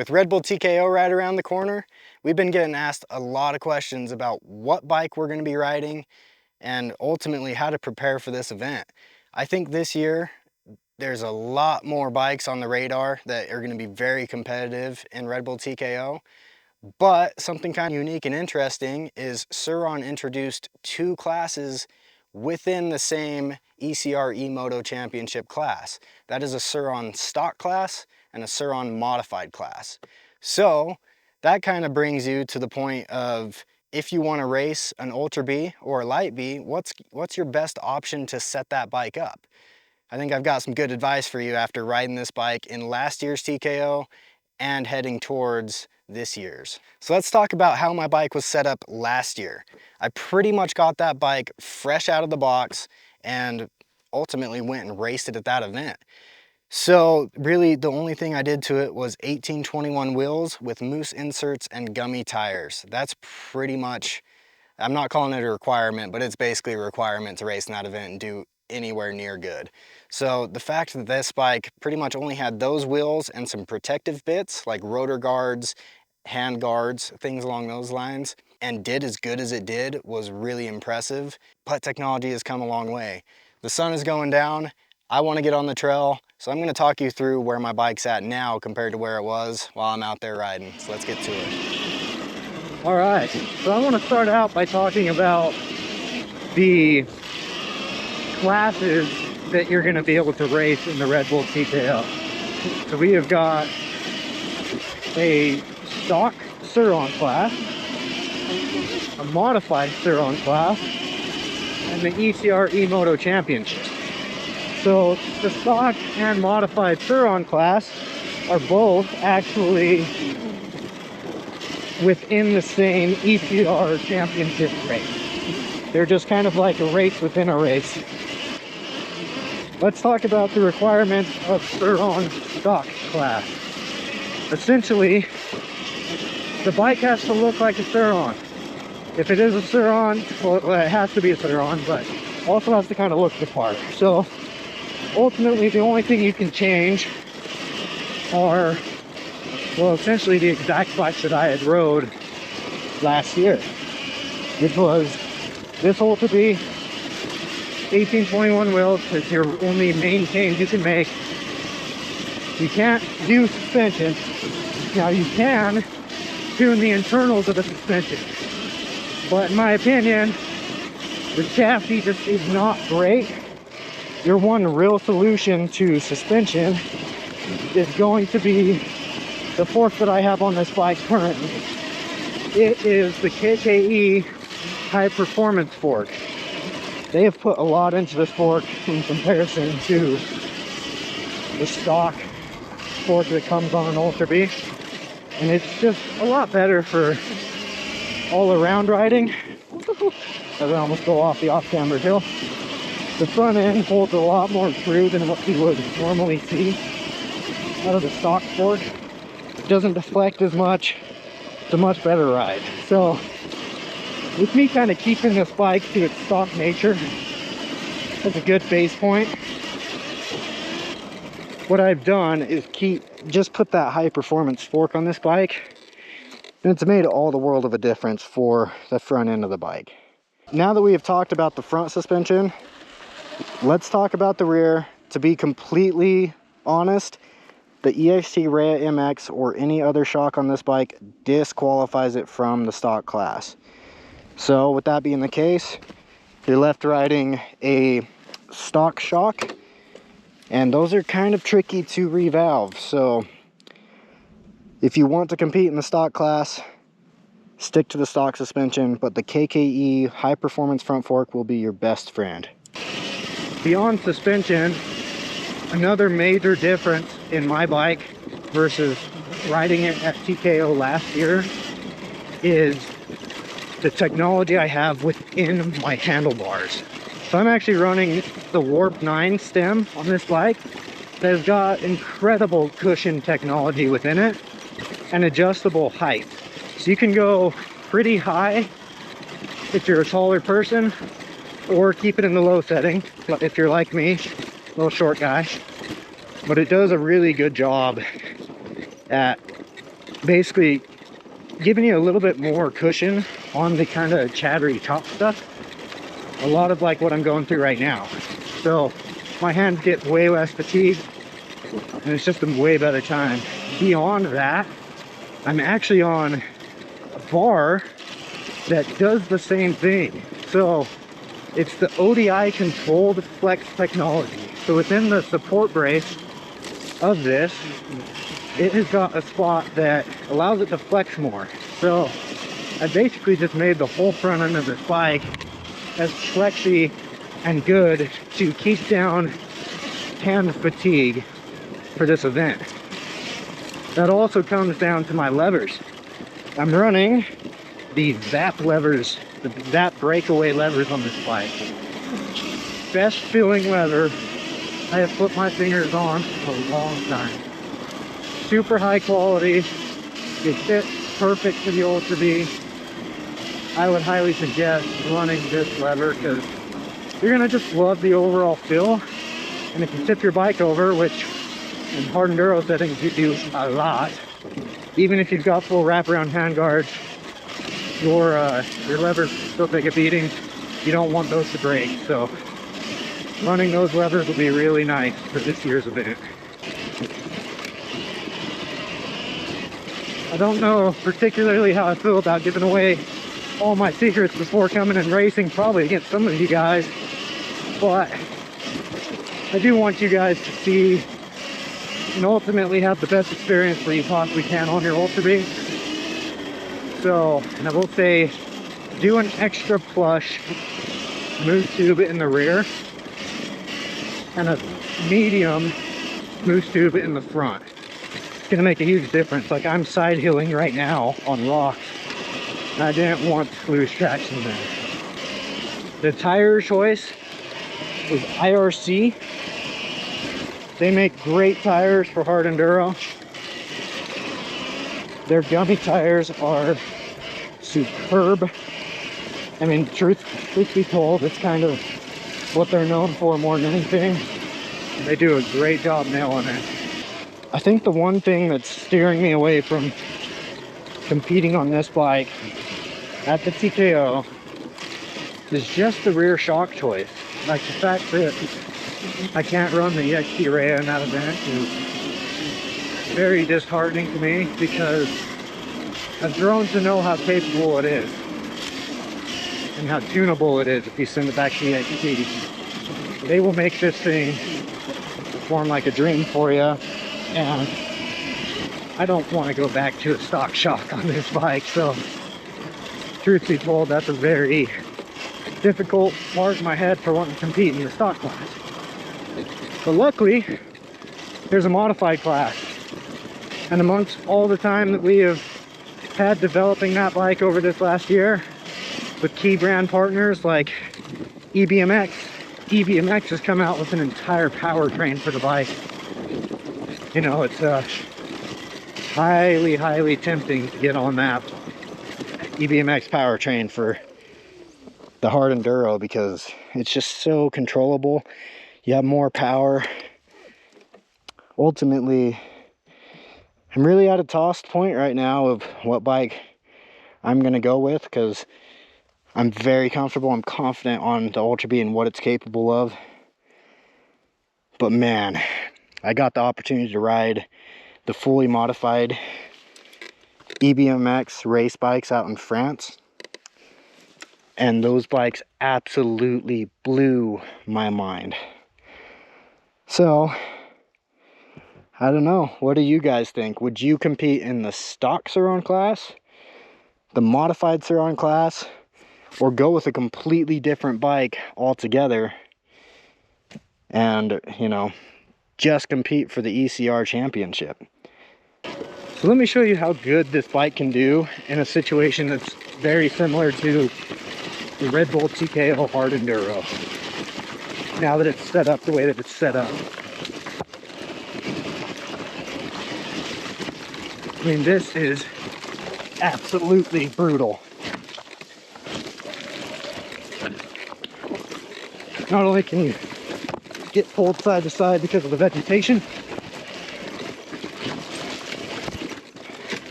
With RedBull TKO right around the corner, we've been getting asked a lot of questions about what bike we're going to be riding and ultimately how to prepare for this event. I think this year there's a lot more bikes on the radar that are going to be very competitive in RedBull TKO. But something kind of unique and interesting is Surron introduced two classes within the same ECR E-Moto Championship class. That is a Surron stock class and a Surron modified class. So that kind of brings you to the point of, if you want to race an Ultra Bee or a Light Bee, what's your best option to set that bike up? I think I've got some good advice for you after riding this bike in last year's TKO and heading towards this year's. So let's talk about how my bike was set up last year. I pretty much got that bike fresh out of the box and ultimately went and raced it at that event. So really the only thing I did to it was 1821 wheels with moose inserts and gummy tires. That's pretty much, I'm not calling it a requirement, but it's basically a requirement to race in that event and do anywhere near good. So the fact that this bike pretty much only had those wheels and some protective bits like rotor guards, hand guards, things along those lines, and did as good as it did was really impressive. But technology has come a long way. The sun is going down. I want to get on the trail, so I'm going to talk you through where my bike's at now compared to where it was while I'm out there riding. So let's get to it. All right, so I want to start out by talking about the classes that you're going to be able to race in the RedBull TKO. So we have got a stock Surron class, a modified Surron class, and the ECR E-Moto Championship. So the stock and modified Surron class are both actually within the same ECR championship race. They're just kind of like a race within a race. Let's talk about the requirements of Surron stock class. Essentially, the bike has to look like a Surron. If it is a Surron, well, it has to be a Surron, but also has to kind of look the part. So ultimately, the only thing you can change are, well, essentially the exact bikes that I had rode last year, which was this Ultra Bee, 1821 wheels is your only main change you can make. You can't do suspension. Now you can tune the internals of the suspension, but in my opinion, the chassis just is not great. Your one real solution to suspension is going to be the fork that I have on this bike currently. It is the KKE high performance fork. They have put a lot into this fork in comparison to the stock fork that comes on an Ultra Bee, and it's just a lot better for all around riding. As I almost go off the off-camber hill. The front end holds a lot more screw than what you would normally see out of the stock fork. It doesn't deflect as much. It's a much better ride. So with me kind of keeping this bike to its stock nature, that's a good base point. What I've done is just put that high performance fork on this bike, and it's made all the world of a difference for the front end of the bike. Now that we have talked about the front suspension, let's talk about the rear. To be completely honest, the EXT Rea MX or any other shock on this bike disqualifies it from the stock class. So with that being the case, you're left riding a stock shock, and those are kind of tricky to revalve. So if you want to compete in the stock class, stick to the stock suspension, but the KKE high performance front fork will be your best friend. Beyond suspension, another major difference in my bike versus riding it at TKO last year is the technology I have within my handlebars. So I'm actually running the Warp 9 stem on this bike that has got incredible cushion technology within it and adjustable height. So you can go pretty high if you're a taller person, or keep it in the low setting if you're like me, little short guy. But it does a really good job at basically giving you a little bit more cushion on the kind of chattery top stuff. A lot of like what I'm going through right now. So my hands get way less fatigued, and it's just a way better time. Beyond that, I'm actually on a bar that does the same thing. So it's the ODI controlled flex technology. So within the support brace of this, it has got a spot that allows it to flex more. So I basically just made the whole front end of this bike as flexy and good to keep down hand fatigue for this event. That also comes down to my levers. I'm running the Zap levers, the Zap breakaway levers on this bike. Best feeling lever I have put my fingers on for a long time. Super high quality. It fits perfect for the Ultra Bee. I would highly suggest running this lever because you're gonna just love the overall feel. And if you tip your bike over, which in hard enduro settings you do a lot, even if you've got full wraparound handguards, your levers still take a beating. You don't want those to break, so running those levers will be really nice for this year's event. I don't know particularly how I feel about giving away all my secrets before coming and racing, probably against some of you guys, but I do want you guys to see and ultimately have the best experience that you possibly can on your Ultra Bee. So, and I will say, do an extra plush moose tube in the rear and a medium moose tube in the front. It's gonna make a huge difference. Like, I'm side hilling right now on rocks, and I didn't want to lose traction there. The tire choice was IRC. They make great tires for hard enduro. Their gummy tires are superb. I mean, truth be told, it's kind of what they're known for more than anything. They do a great job nailing it. I think the one thing that's steering me away from competing on this bike at the TKO is just the rear shock choice. Like the fact that I can't run the EXT Ray in that event is very disheartening to me, because I've grown to know how capable it is and how tunable it is if you send it back to the EXT. They will make this thing perform like a dream for you, and I don't want to go back to a stock shock on this bike. So truth be told, that's a very difficult part in my head for wanting to compete in the stock class. But luckily, there's a modified class. And amongst all the time that we have had developing that bike over this last year with key brand partners like EBMX has come out with an entire powertrain for the bike. You know, it's highly tempting to get on that EBMX powertrain for the hard enduro, because it's just so controllable. You have more power. Ultimately, I'm really at a tossed point right now of what bike I'm gonna go with, because I'm very comfortable. I'm confident on the Ultra Bee and what it's capable of. But man, I got the opportunity to ride the fully modified EBMX race bikes out in France, and those bikes absolutely blew my mind. So I don't know, what do you guys think? Would you compete in the stock Surron class, the modified Surron class, or go with a completely different bike altogether and, you know, just compete for the ECR championship? So let me show you how good this bike can do in a situation that's very similar to the RedBull TKO Hard Enduro, now that it's set up the way that it's set up. I mean, this is absolutely brutal. Not only can you get pulled side to side because of the vegetation,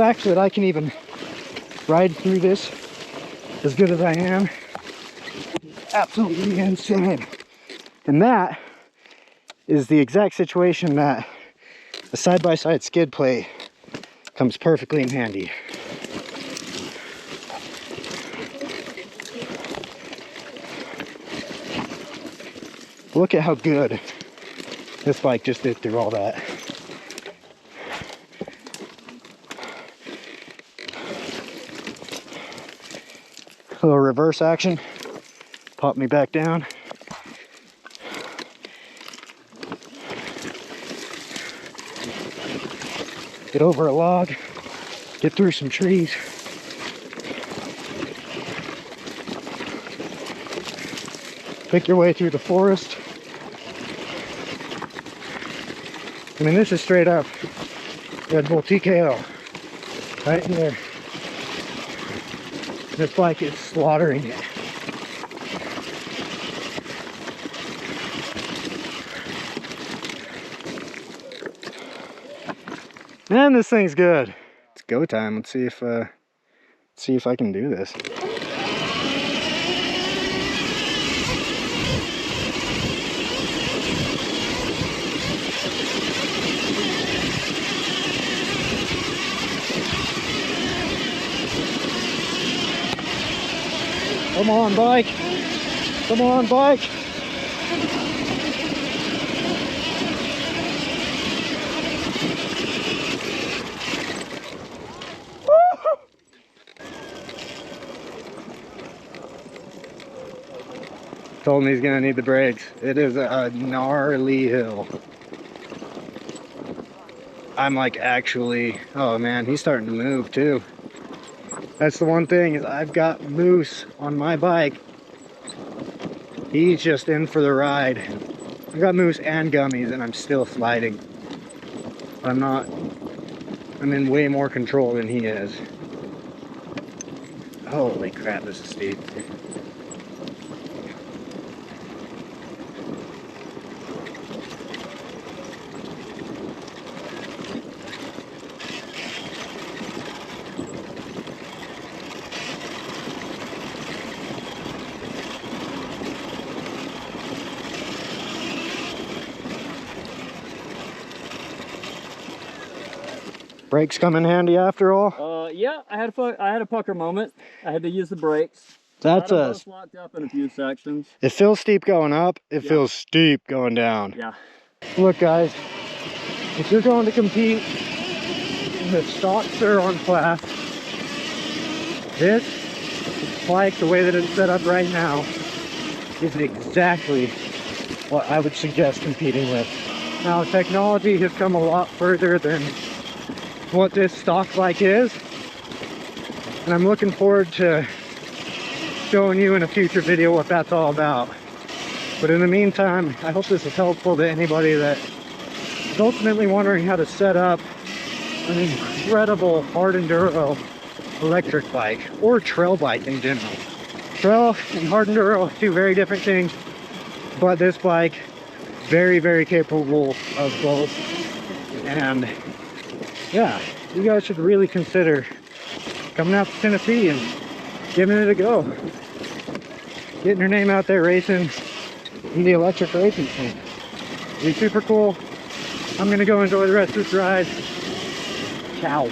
fact that I can even ride through this as good as I am, absolutely insane. And that is the exact situation that a side-by-side skid plate comes perfectly in handy. Look at how good this bike just did through all that. A little reverse action, pop me back down. Get over a log, get through some trees. Pick your way through the forest. I mean, this is straight up RedBull TKO right here. This bike is slaughtering it. Man, this thing's good. It's go time. Let's see if I can do this. Come on, bike. Come on, bike. Told him he's gonna need the brakes. It is a gnarly hill. I'm like actually, oh man, he's starting to move too. That's the one thing, is I've got Moose on my bike. He's just in for the ride. I've got Moose and Gummies and I'm still sliding. I'm in way more control than he is. Holy crap, this is steep. Brakes come in handy after all? Yeah, I had a pucker moment. I had to use the brakes. That's both locked up in a few sections. It feels steep going up, it feels steep going down. Yeah. Look guys, if you're going to compete in the stock Surron class, this bike, the way that it's set up right now, is exactly what I would suggest competing with. Now, technology has come a lot further than what this stock bike is, and I'm looking forward to showing you in a future video what that's all about. But in the meantime, I hope this is helpful to anybody that is ultimately wondering how to set up an incredible hard enduro electric bike, or trail bike in general. Trail and hard enduro, two very different things, but this bike, very, very capable of both. And yeah, you guys should really consider coming out to Tennessee and giving it a go. Getting your name out there racing in the electric racing scene. It'd be super cool. I'm gonna go enjoy the rest of this ride. Ciao.